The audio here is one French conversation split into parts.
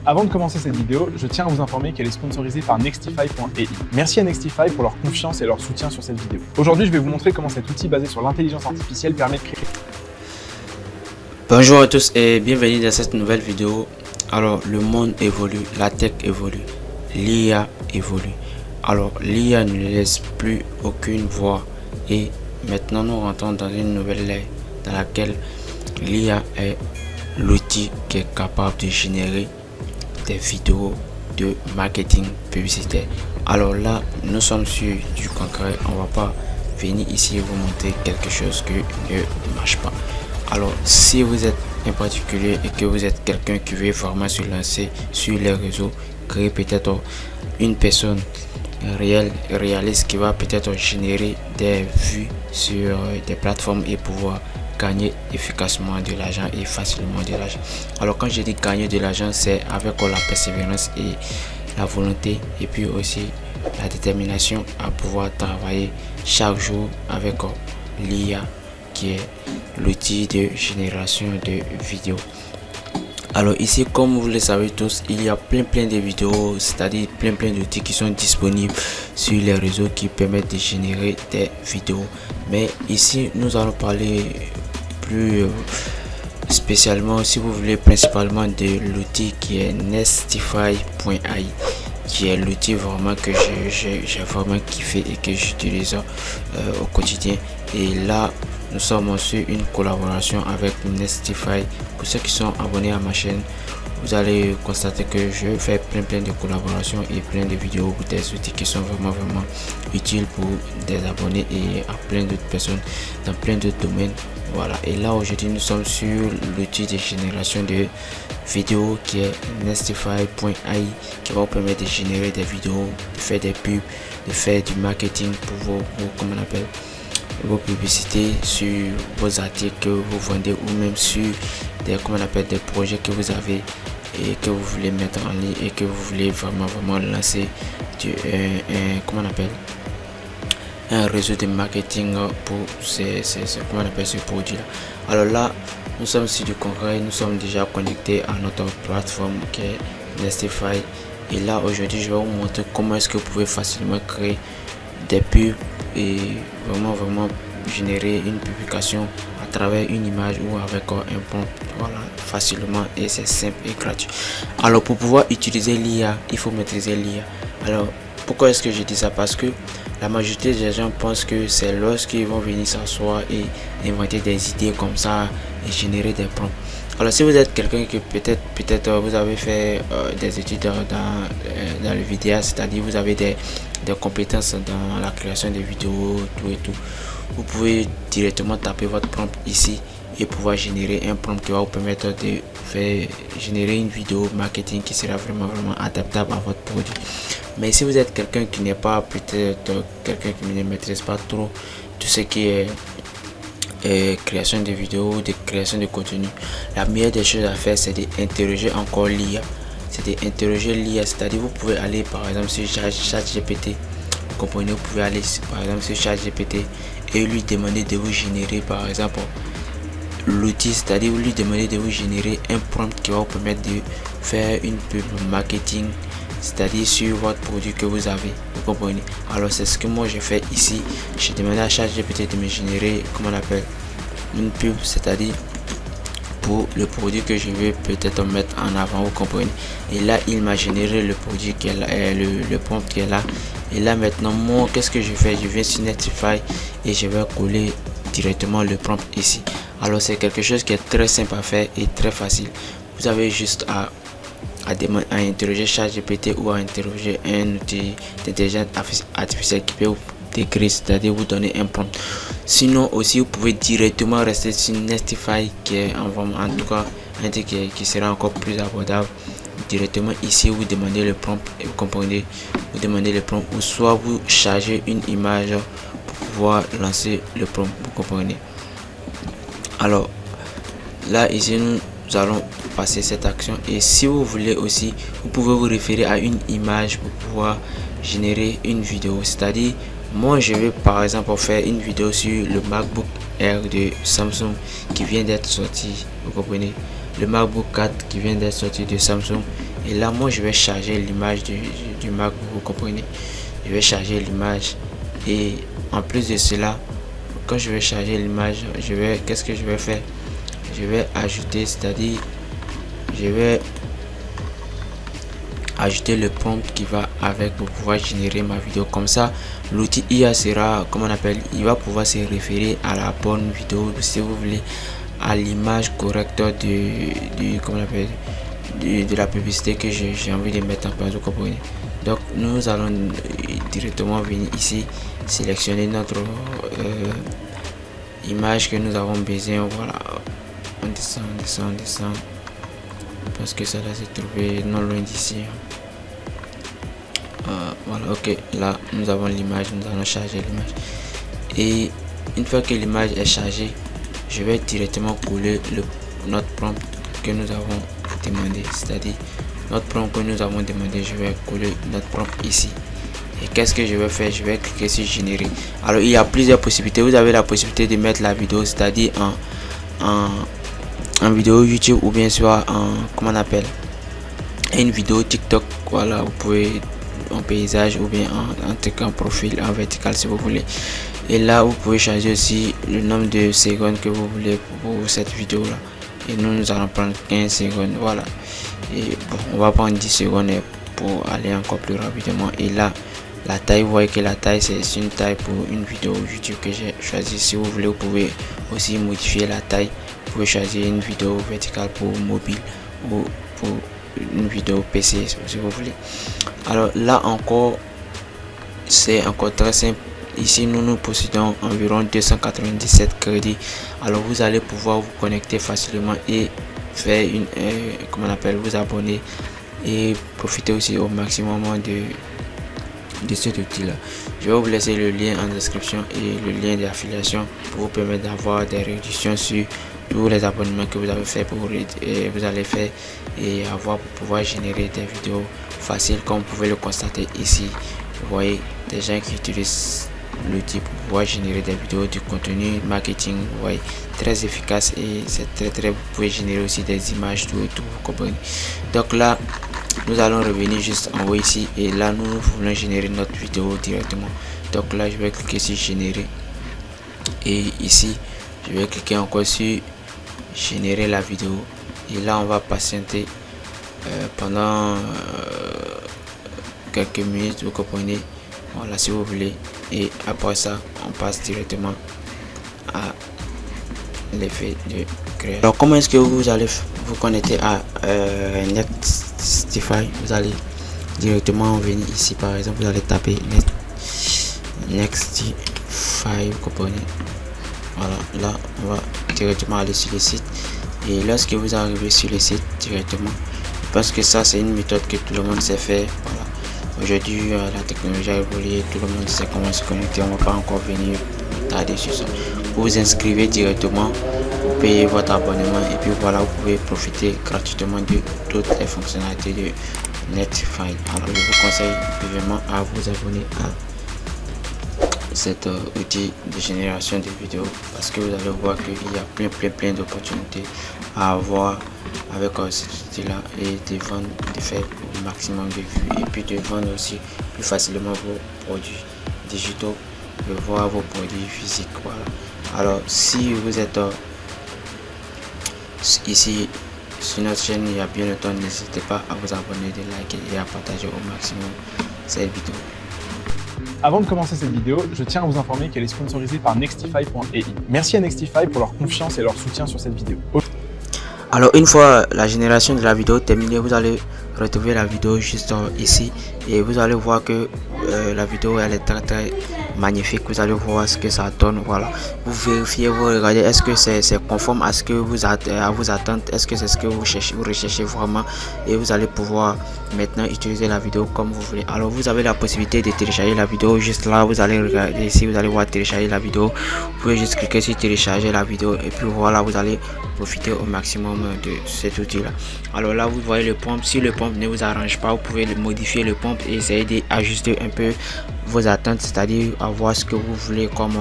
Avant de commencer cette vidéo, je tiens à vous informer qu'elle est sponsorisée par Nextify.ai. Merci à Nextify pour leur confiance et leur soutien sur cette vidéo. Aujourd'hui, je vais vous montrer comment cet outil basé sur l'intelligence artificielle permet de créer... Bonjour à tous et bienvenue dans cette nouvelle vidéo. Alors, le monde évolue, la tech évolue, l'IA évolue. Alors, l'IA ne laisse plus aucune voie et maintenant nous rentrons dans une nouvelle ère dans laquelle l'IA est l'outil qui est capable de générer des vidéos de marketing publicitaire. Alors là, nous sommes sur du concret. On va pas venir ici vous montrer quelque chose qui ne marche pas. Alors, si vous êtes un particulier et que vous êtes quelqu'un qui veut vraiment se lancer sur les réseaux, créer peut-être une personne réaliste qui va peut-être générer des vues sur des plateformes et pouvoir gagner efficacement de l'argent et facilement de l'argent. Alors quand je dis gagner de l'argent, c'est avec la persévérance et la volonté et puis aussi la détermination à pouvoir travailler chaque jour avec l'IA qui est l'outil de génération de vidéos. Alors ici, comme vous le savez tous, il y a plein de vidéos, c'est-à-dire plein d'outils qui sont disponibles sur les réseaux qui permettent de générer des vidéos. Mais ici, nous allons parler plus spécialement, si vous voulez, principalement de l'outil qui est Nestify.ai, qui est l'outil vraiment que j'ai vraiment kiffé et que j'utilise au quotidien. Et là, nous sommes sur une collaboration avec Nestify. Pour ceux qui sont abonnés à ma chaîne, vous allez constater que je fais plein de collaborations et plein de vidéos pour des outils qui sont vraiment utiles pour des abonnés et à plein d'autres personnes dans plein d'autres domaines. Voilà, et là aujourd'hui nous sommes sur l'outil de génération de vidéos qui est Nestify.ai, qui va vous permettre de générer des vidéos, de faire des pubs, de faire du marketing pour vos publicités sur vos articles que vous vendez ou même sur des des projets que vous avez et que vous voulez mettre en ligne et que vous voulez vraiment lancer un réseau de marketing pour ce produit là. Alors là, nous sommes sur du concret, nous sommes déjà connectés à notre plateforme qui est Nestify. Et là aujourd'hui je vais vous montrer comment est-ce que vous pouvez facilement créer des pubs et vraiment générer une publication à travers une image ou avec un prompt. Voilà, facilement, et c'est simple et gratuit. Alors pour pouvoir utiliser l'IA, il faut maîtriser l'IA. Alors pourquoi est-ce que je dis ça? Parce que la majorité des gens pensent que c'est lorsqu'ils vont venir s'asseoir et inventer des idées comme ça et générer des prompts. Alors si vous êtes quelqu'un qui peut-être vous avez fait des études dans le vidéaste, c'est-à-dire vous avez des compétences dans la création de vidéos, tout, vous pouvez directement taper votre prompt ici et pouvoir générer un prompt qui va vous permettre de faire générer une vidéo marketing qui sera vraiment adaptable à votre produit. Mais si vous êtes quelqu'un qui n'est pas peut-être quelqu'un qui ne maîtrise pas trop tout ce qui est création de vidéos, de création de contenu, la meilleure des choses à faire c'est d'interroger encore l'IA. C'est-à-dire vous pouvez aller par exemple sur ChatGPT. Vous comprenez, vous pouvez aller par exemple sur ChatGPT et lui demander de vous générer par exemple l'outil, c'est-à-dire vous lui demandez de vous générer un prompt qui va vous permettre de faire une pub marketing, c'est-à-dire sur votre produit que vous avez. Vous comprenez? Alors c'est ce que moi j'ai fait ici. J'ai demandé à ChatGPT de me générer une pub, c'est-à-dire pour le produit que je veux peut-être mettre en avant. Vous comprenez? Et là il m'a généré le produit qui est là, le prompt qui est là. Et là maintenant moi qu'est-ce que je fais? Je viens sur Nestify et je vais coller directement le prompt ici. Alors c'est quelque chose qui est très simple à faire et très facile. Vous avez juste à interroger ChatGPT ou à interroger un outil d'intelligence artificielle qui peut vous décrire, c'est-à-dire vous donner un prompt. Sinon aussi vous pouvez directement rester sur Nestify qui est en tout cas un truc qui sera encore plus abordable. Directement ici vous demandez le prompt et vous comprenez, vous demandez le prompt ou soit vous chargez une image pour pouvoir lancer le prompt. Vous comprenez? Alors là ici nous allons passer cette action et si vous voulez aussi vous pouvez vous référer à une image pour pouvoir générer une vidéo. C'est-à-dire moi je vais par exemple faire une vidéo sur le MacBook Air de Samsung qui vient d'être sorti. Vous comprenez? le MacBook 4 qui vient d'être sorti de Samsung. Et là, moi, je vais charger l'image du MacBook, vous comprenez. Je vais charger l'image. Et en plus de cela, quand je vais charger l'image, qu'est-ce que je vais faire? Je vais ajouter, c'est-à-dire, je vais ajouter le prompt qui va avec pour pouvoir générer ma vidéo. Comme ça, l'outil IA sera, comment on appelle, il va pouvoir se référer à la bonne vidéo, si vous voulez, à l'image correcte comment on appelle, de la publicité que j'ai envie de mettre en place, vous comprenez. Donc nous allons directement venir ici, sélectionner notre image que nous avons besoin. Voilà, on descend parce que ça doit se trouver non loin d'ici. Voilà, ok, là nous avons l'image, nous allons charger l'image. Et une fois que l'image est chargée, je vais directement coller notre prompt que nous avons demandé, c'est-à-dire notre prompt que nous avons demandé. Je vais coller notre prompt ici. Et qu'est-ce que je vais faire? Je vais cliquer sur générer. Alors il y a plusieurs possibilités. Vous avez la possibilité de mettre la vidéo, c'est-à-dire en vidéo YouTube, ou bien soit comment on appelle, une vidéo TikTok. Voilà, vous pouvez en paysage ou bien en profil, en vertical si vous voulez. Et là vous pouvez changer aussi le nombre de secondes que vous voulez pour cette vidéo là. Et nous allons prendre 15 secondes. Voilà, et bon, on va prendre 10 secondes pour aller encore plus rapidement. Et là, la taille, vous voyez que la taille c'est une taille pour une vidéo YouTube que j'ai choisi. Si vous voulez, vous pouvez aussi modifier la taille. Vous pouvez choisir une vidéo verticale pour mobile ou pour une vidéo PC si vous voulez. Alors là encore, c'est encore très simple. Ici nous possédons environ 297 crédits. Alors vous allez pouvoir vous connecter facilement et faire comment on appelle, vous abonner et profiter aussi au maximum de cet outil là. Je vais vous laisser le lien en description et le lien d'affiliation pour vous permettre d'avoir des réductions sur tous les abonnements que vous avez fait vous allez faire et avoir pour pouvoir générer des vidéos faciles, comme vous pouvez le constater ici. Vous voyez des gens qui utilisent l'outil pour pouvoir générer des vidéos, du contenu marketing. Vous voyez, très efficace et c'est très vous pouvez générer aussi des images, tout et tout, vous comprenez. Donc là nous allons revenir juste en haut ici et là nous voulons générer notre vidéo directement. Donc là je vais cliquer sur générer et ici je vais cliquer encore sur générer la vidéo. Et là on va patienter pendant quelques minutes, vous comprenez. Voilà, si vous voulez, et après ça on passe directement à l'effet de créer. Alors comment est-ce que vous allez vous connecter à Nextify? Vous allez directement venir ici, par exemple vous allez taper Nextify, vous comprenez. Voilà, là on va directement aller sur le site et lorsque vous arrivez sur le site directement, parce que ça c'est une méthode que tout le monde sait faire. Voilà, aujourd'hui la technologie a évolué, tout le monde sait comment se connecter, on va pas encore venir tarder sur ça. Vous vous inscrivez directement, vous payez votre abonnement et puis voilà, vous pouvez profiter gratuitement de toutes les fonctionnalités de Nextify. Alors je vous conseille vraiment à vous abonner à cet outil de génération de vidéos, parce que vous allez voir qu'il y a plein d'opportunités à avoir avec cet outil là et de faire le maximum de vues et puis de vendre aussi plus facilement vos produits digitaux, de voir vos produits physiques. Voilà, alors si vous êtes ici sur notre chaîne il y a bien longtemps, n'hésitez pas à vous abonner, de liker et à partager au maximum cette vidéo. Avant de commencer cette vidéo, je tiens à vous informer qu'elle est sponsorisée par Nextify.ai. Merci à Nextify pour leur confiance et leur soutien sur cette vidéo. Alors une fois la génération de la vidéo terminée, vous allez retrouver la vidéo juste ici et vous allez voir que la vidéo elle est très magnifique. Vous allez voir ce que ça donne. Voilà, vous vérifiez, vous regardez est-ce que c'est conforme à ce que à vos attentes, est-ce que c'est ce que vous recherchez vraiment, et vous allez pouvoir maintenant utiliser la vidéo comme vous voulez. Alors vous avez la possibilité de télécharger la vidéo juste là. Vous allez regarder ici, vous allez voir télécharger la vidéo. Vous pouvez juste cliquer sur télécharger la vidéo et puis voilà, vous allez profiter au maximum de cet outil là. Alors là vous voyez le prompt. Si le prompt ne vous arrange pas, vous pouvez modifier le prompt et essayer d'ajuster un peu vos attentes, c'est-à-dire avoir ce que vous voulez comme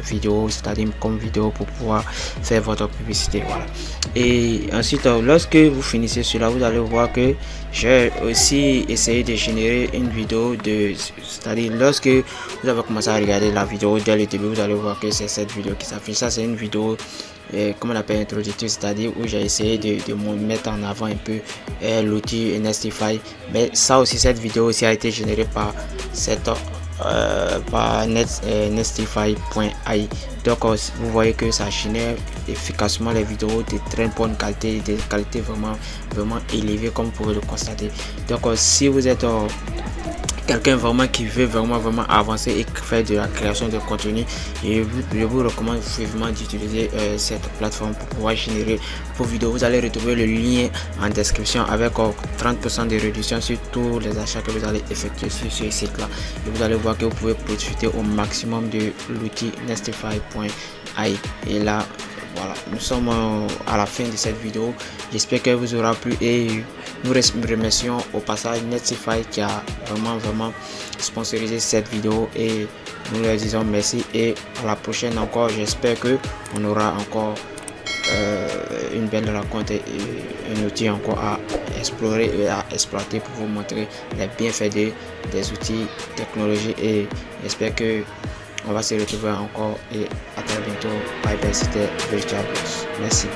vidéo, c'est-à-dire comme vidéo pour pouvoir faire votre publicité. Voilà. Et ensuite, lorsque vous finissez cela, vous allez voir que j'ai aussi essayé de générer une vidéo c'est-à-dire lorsque vous avez commencé à regarder la vidéo dès le début, vous allez voir que c'est cette vidéo qui s'affiche. Ça, c'est une vidéo comme on appelle introductive, c'est-à-dire où j'ai essayé de mettre en avant un peu l'outil Nestify. Mais ça aussi, cette vidéo aussi a été générée par Nestify.ai. Donc vous voyez que ça génère efficacement les vidéos de très bonne qualité, de qualité vraiment élevée, comme vous pouvez le constater. Donc si vous êtes quelqu'un vraiment qui veut vraiment avancer et faire de la création de contenu, je vous recommande vivement d'utiliser cette plateforme pour pouvoir générer vos vidéos. Vous allez retrouver le lien en description avec 30% de réduction sur tous les achats que vous allez effectuer sur ce site là, et vous allez voir que vous pouvez profiter au maximum de l'outil Nestify.ai. Et là voilà, nous sommes à la fin de cette vidéo. J'espère qu'elle vous aura plu et nous remercions au passage Nestify qui a vraiment sponsorisé cette vidéo, et nous leur disons merci et à la prochaine encore. J'espère que on aura encore une belle rencontre et un outil encore à explorer et à exploiter pour vous montrer les bienfaits des outils technologiques, et j'espère que on va se retrouver encore et à très bientôt. Bye bye, c'était Virtual Boss. Merci.